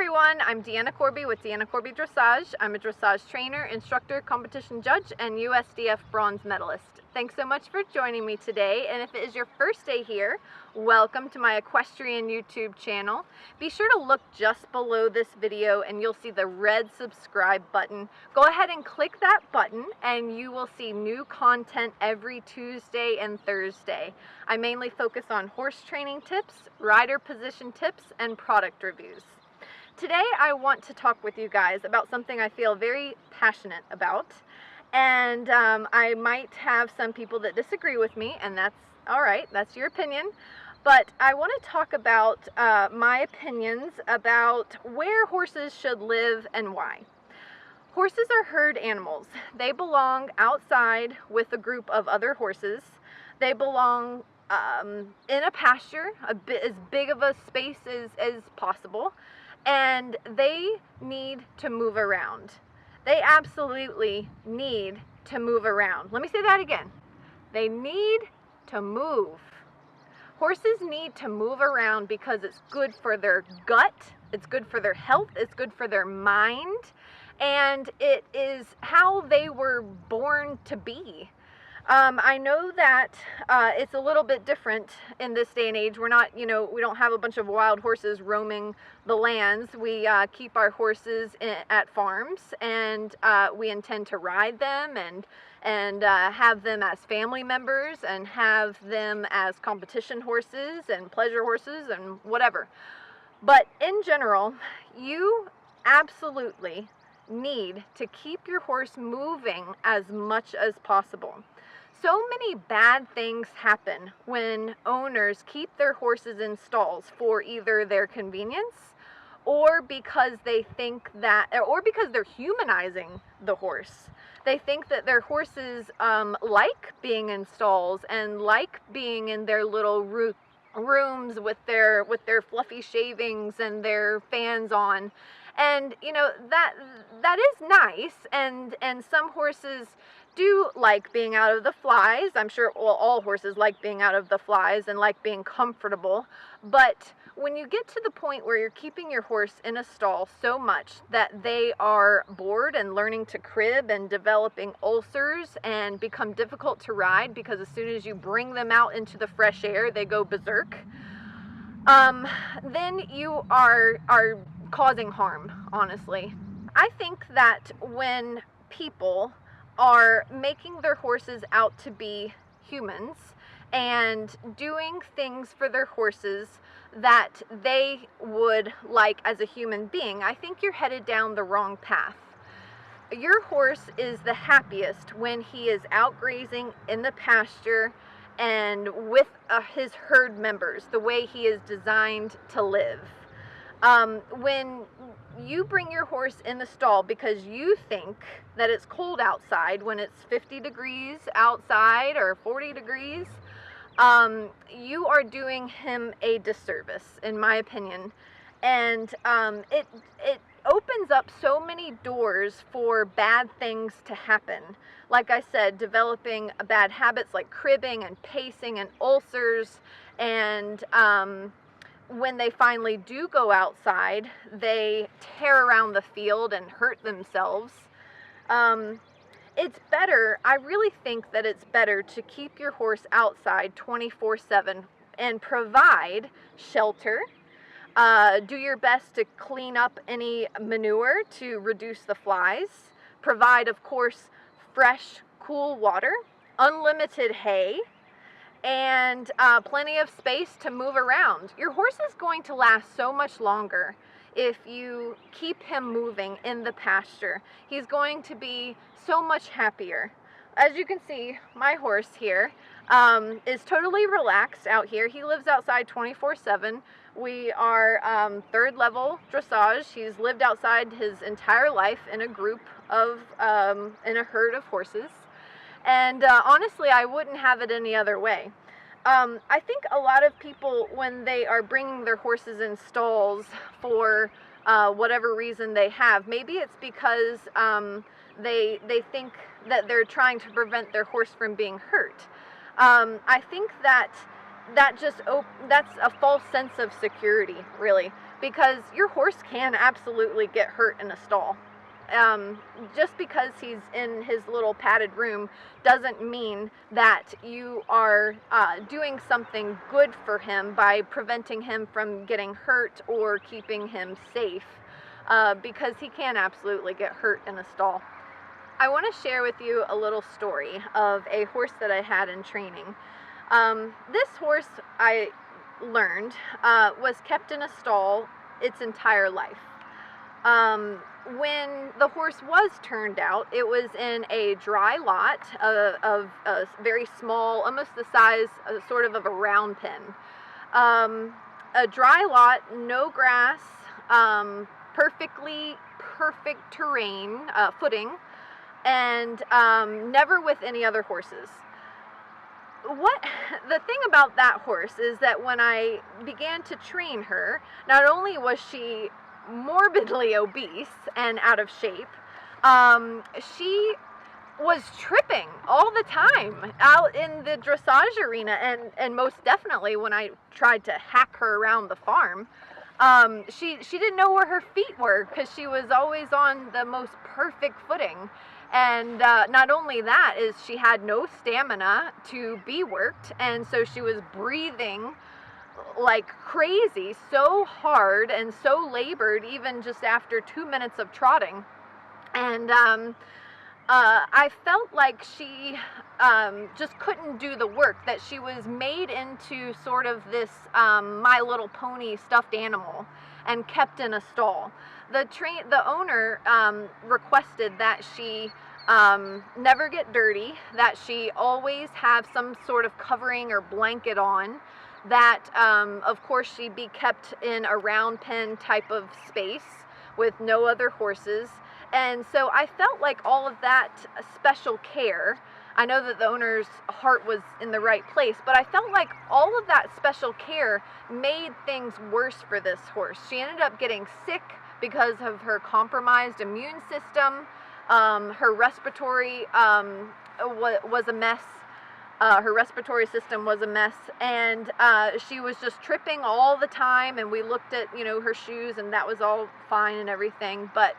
everyone, I'm Deanna Corby with Deanna Corby Dressage. I'm a dressage trainer, instructor, competition judge, and USDF bronze medalist. Thanks so much for joining me today, and if it is your first day here, welcome to my equestrian YouTube channel. Be sure to look just below this video and you'll see the red subscribe button. Go ahead and click that button and you will see new content every Tuesday and Thursday. I mainly focus on horse training tips, rider position tips, and product reviews. Today I want to talk with you guys about something I feel very passionate about, and I might have some people that disagree with me, and that's all right, that's your opinion. But I want to talk about my opinions about where horses should live and why. Horses are herd animals. They belong outside with a group of other horses. They belong in a pasture, as big of a space as possible, and they need to move around. They absolutely need to move around. Let me say that again. They need to move. Horses need to move around because it's good for their gut, it's good for their health, it's good for their mind, and it is how they were born to be. I know that it's a little bit different in this day and age. We're not, we don't have a bunch of wild horses roaming the lands. We keep our horses at farms, and we intend to ride them and have them as family members and have them as competition horses and pleasure horses and whatever. But in general, you absolutely need to keep your horse moving as much as possible. So many bad things happen when owners keep their horses in stalls for either their convenience or because they think that, or because they're humanizing the horse. They think that their horses like being in stalls and like being in their little rooms with their fluffy shavings and their fans on. And that is nice, and some horses do like being out of the flies. I'm sure all horses like being out of the flies and like being comfortable. But when you get to the point where you're keeping your horse in a stall so much that they are bored and learning to crib and developing ulcers and become difficult to ride because as soon as you bring them out into the fresh air, they go berserk, then you are causing harm, honestly. I think that when people are making their horses out to be humans and doing things for their horses that they would like as a human being, I think you're headed down the wrong path. Your horse is the happiest when he is out grazing in the pasture and with his herd members, the way he is designed to live. When you bring your horse in the stall because you think that it's cold outside when it's 50 degrees outside or 40 degrees, you are doing him a disservice, in my opinion. And it opens up so many doors for bad things to happen. Like I said, developing bad habits like cribbing and pacing and ulcers, and when they finally do go outside, they tear around the field and hurt themselves. It's better, I really think that it's better to keep your horse outside 24/7 and provide shelter. Do your best to clean up any manure to reduce the flies. Provide, of course, fresh, cool water, unlimited hay, and plenty of space to move around. Your horse is going to last so much longer if you keep him moving in the pasture. He's going to be so much happier. As you can see, my horse here is totally relaxed out here. He lives outside 24/7. We are third level dressage. He's lived outside his entire life in a group of, in a herd of horses. And honestly, I wouldn't have it any other way. I think a lot of people, when they are bringing their horses in stalls for whatever reason they have, maybe it's because they think that they're trying to prevent their horse from being hurt. I think that's a false sense of security, really. because your horse can absolutely get hurt in a stall. Just because he's in his little padded room doesn't mean that you are doing something good for him by preventing him from getting hurt or keeping him safe, because he can absolutely get hurt in a stall. I want to share with you a little story of a horse that I had in training. This horse, I learned, was kept in a stall its entire life. When the horse was turned out, it was in a dry lot of a very small, almost the size sort of a round pen. A dry lot, no grass, perfect terrain, footing, and never with any other horses. The thing about that horse is that when I began to train her, not only was she morbidly obese and out of shape, she was tripping all the time out in the dressage arena, and most definitely when I tried to hack her around the farm, she didn't know where her feet were, because she was always on the most perfect footing. And not only that, is she had no stamina to be worked, and so she was breathing like crazy, so hard and so labored, even just after 2 minutes of trotting. And I felt like she just couldn't do the work, that she was made into sort of this My Little Pony stuffed animal and kept in a stall. The owner requested that she never get dirty, that she always have some sort of covering or blanket on, that of course she be kept in a round pen type of space with no other horses. And so I felt like all of that special care, I know that the owner's heart was in the right place, but I felt like all of that special care made things worse for this horse. She ended up getting sick because of her compromised immune system. Her respiratory was a mess. Her respiratory system was a mess, and she was just tripping all the time, and we looked at, her shoes, and that was all fine and everything, but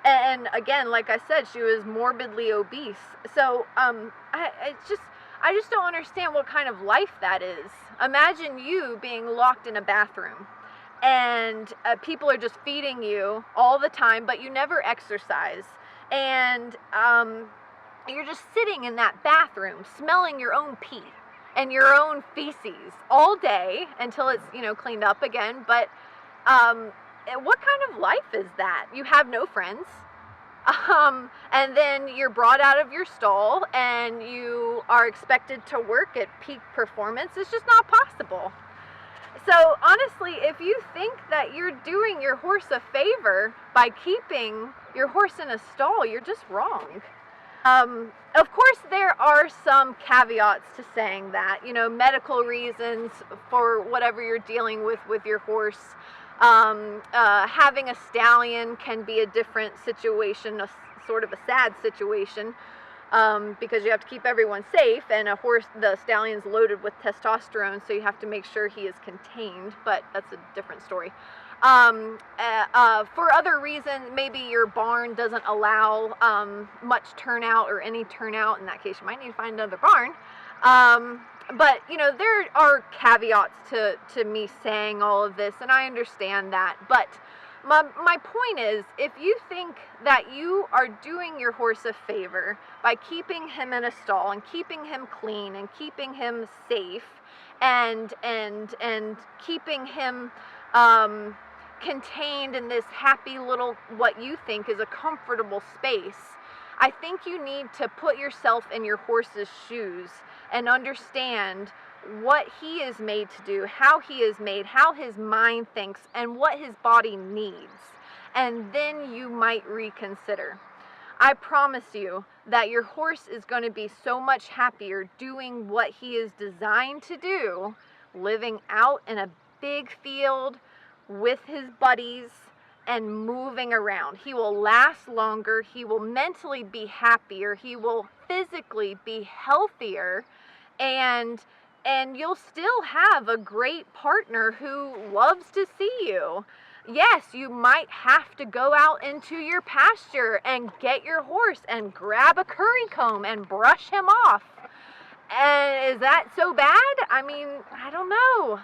and again, like I said, she was morbidly obese. So I just don't understand what kind of life that is. Imagine you being locked in a bathroom, and people are just feeding you all the time, but you never exercise, and you're just sitting in that bathroom smelling your own pee and your own feces all day until it's cleaned up again. But what kind of life is that? You have no friends, and then you're brought out of your stall and you are expected to work at peak performance. It's just not possible. So honestly, if you think that you're doing your horse a favor by keeping your horse in a stall, you're just wrong. Of course, there are some caveats to saying that, medical reasons for whatever you're dealing with your horse. Having a stallion can be a different situation, a sort of a sad situation, because you have to keep everyone safe, and the stallion's loaded with testosterone, so you have to make sure he is contained, but that's a different story. For other reasons, maybe your barn doesn't allow much turnout or any turnout. In that case, you might need to find another barn. But there are caveats to me saying all of this, and I understand that. But my point is, if you think that you are doing your horse a favor by keeping him in a stall and keeping him clean and keeping him safe and keeping him contained in this happy little, what you think is a comfortable space, I think you need to put yourself in your horse's shoes and understand what he is made to do, how he is made, how his mind thinks, and what his body needs. And then you might reconsider. I promise you that your horse is going to be so much happier doing what he is designed to do, living out in a big field with his buddies and moving around. He will last longer, he will mentally be happier, he will physically be healthier, and and you'll still have a great partner who loves to see you. Yes, you might have to go out into your pasture and get your horse and grab a curry comb and brush him off. And is that so bad? I mean, I don't know.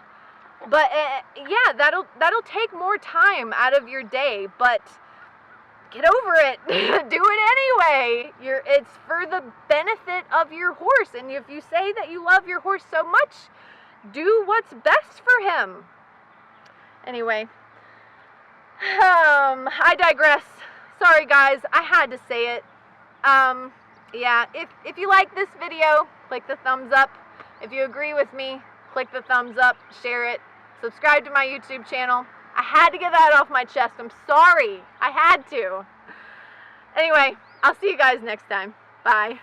But yeah, that'll take more time out of your day, but get over it. Do it anyway. It's for the benefit of your horse. And if you say that you love your horse so much, do what's best for him. Anyway, I digress. Sorry guys, I had to say it. Yeah, if you like this video, click the thumbs up. If you agree with me, click the thumbs up, share it, subscribe to my YouTube channel. I had to get that off my chest. I'm sorry. I had to. Anyway, I'll see you guys next time. Bye.